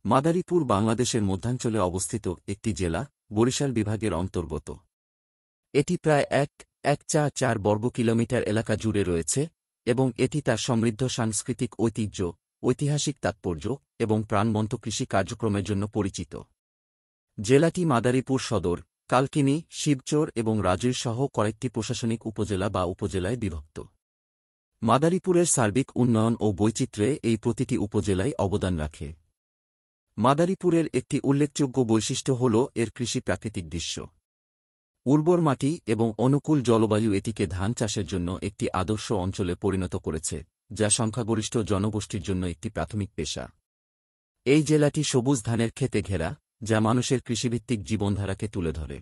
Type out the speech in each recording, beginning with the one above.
মাদারীপুর বাংলাদেশের মধ্যাঞ্চলে অবস্থিত একটি জেলা, বরিশাল বিভাগের অন্তর্গত। এটি প্রায় ১.৪ বর্গ কিলোমিটার এলাকা জুড়ে রয়েছে এবং এটি তার সমৃদ্ধ সাংস্কৃতিক ঐতিহ্য, ঐতিহাসিক তাৎপর্য এবং প্রাণবন্ত কৃষি কার্যক্রমের জন্য পরিচিত। জেলাটি মাদারীপুর সদর, কালকিনি, শিবচর এবং রাজৈর সহ কয়েকটি প্রশাসনিক উপজেলা বা উপজেলায় বিভক্ত। মাদারীপুরের সার্বিক উন্নয়ন ও বৈচিত্র্যে এই প্রতিটি উপজেলায় অবদান রাখে। মাদারীপুরের একটি উল্লেখযোগ্য বৈশিষ্ট্য হল এর কৃষি প্রাকৃতিক দৃশ্য। উর্বর মাটি এবং অনুকূল জলবায়ু এটিকে ধান চাষের জন্য একটি আদর্শ অঞ্চলে পরিণত করেছে, যা সংখ্যাগরিষ্ঠ জনগোষ্ঠীর জন্য একটি প্রাথমিক পেশা। এই জেলাটি সবুজ ধানের ক্ষেতে ঘেরা, যা মানুষের কৃষিভিত্তিক জীবনধারাকে তুলে ধরে।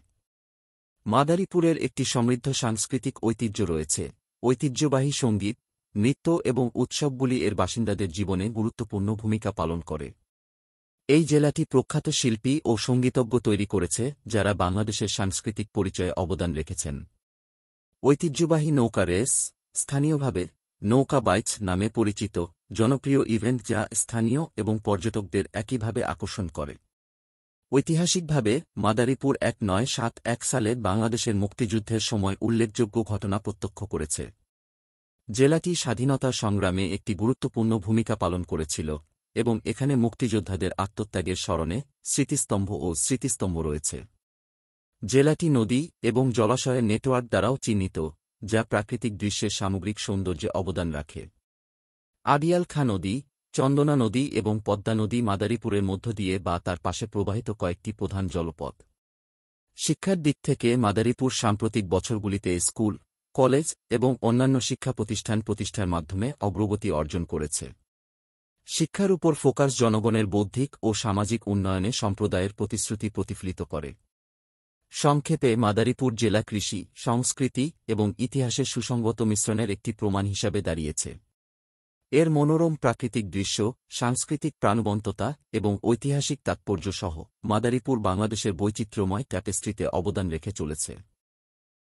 মাদারীপুরের একটি সমৃদ্ধ সাংস্কৃতিক ঐতিহ্য রয়েছে। ঐতিহ্যবাহী সঙ্গীত, নৃত্য এবং উৎসবগুলি এর বাসিন্দাদের জীবনে গুরুত্বপূর্ণ ভূমিকা পালন করে। এই জেলাটি প্রখ্যাত শিল্পী ও সঙ্গীতজ্ঞ তৈরি করেছে, যারা বাংলাদেশের সাংস্কৃতিক পরিচয়ে অবদান রেখেছেন। ঐতিহ্যবাহী নৌকা রেস, স্থানীয়ভাবে নৌকা বাইচ নামে পরিচিত, জনপ্রিয় ইভেন্ট যা স্থানীয় এবং পর্যটকদের একইভাবে আকর্ষণ করে। ঐতিহাসিকভাবে মাদারীপুর ১৯৭১ সালে বাংলাদেশের মুক্তিযুদ্ধের সময় উল্লেখযোগ্য ঘটনা প্রত্যক্ষ করেছে। জেলাটি স্বাধীনতা সংগ্রামে একটি গুরুত্বপূর্ণ ভূমিকা পালন করেছিল এবং এখানে মুক্তিযোদ্ধাদের আত্মত্যাগের স্মরণে স্মৃতিস্তম্ভ রয়েছে। জেলাটি নদী এবং জলাশয়ের নেটওয়ার্ক দ্বারাও চিহ্নিত, যা প্রাকৃতিক দৃশ্যের সামগ্রিক সৌন্দর্যে অবদান রাখে। আড়িয়াল খাঁ নদী, চন্দনা নদী এবং পদ্মা নদী মাদারীপুরের মধ্য দিয়ে বা তার পাশে প্রবাহিত কয়েকটি প্রধান জলপথ। শিক্ষার দিক থেকে মাদারীপুর সাম্প্রতিক বছরগুলিতে স্কুল, কলেজ এবং অন্যান্য শিক্ষা প্রতিষ্ঠার মাধ্যমে অগ্রগতি অর্জন করেছে। শিক্ষার উপর ফোকাস জনগণের বৌদ্ধিক ও সামাজিক উন্নয়নে সম্প্রদায়ের প্রতিশ্রুতি প্রতিফলিত করে। সংক্ষেপে, মাদারীপুর জেলা কৃষি, সংস্কৃতি এবং ইতিহাসের সুসংগত মিশ্রণের একটি প্রমাণ হিসাবে দাঁড়িয়েছে। এর মনোরম প্রাকৃতিক দৃশ্য, সাংস্কৃতিক প্রাণবন্ততা এবং ঐতিহাসিক তাৎপর্য সহ মাদারীপুর বাংলাদেশের বৈচিত্র্যময় ট্যাপেস্ট্রিতে অবদান রেখে চলেছে।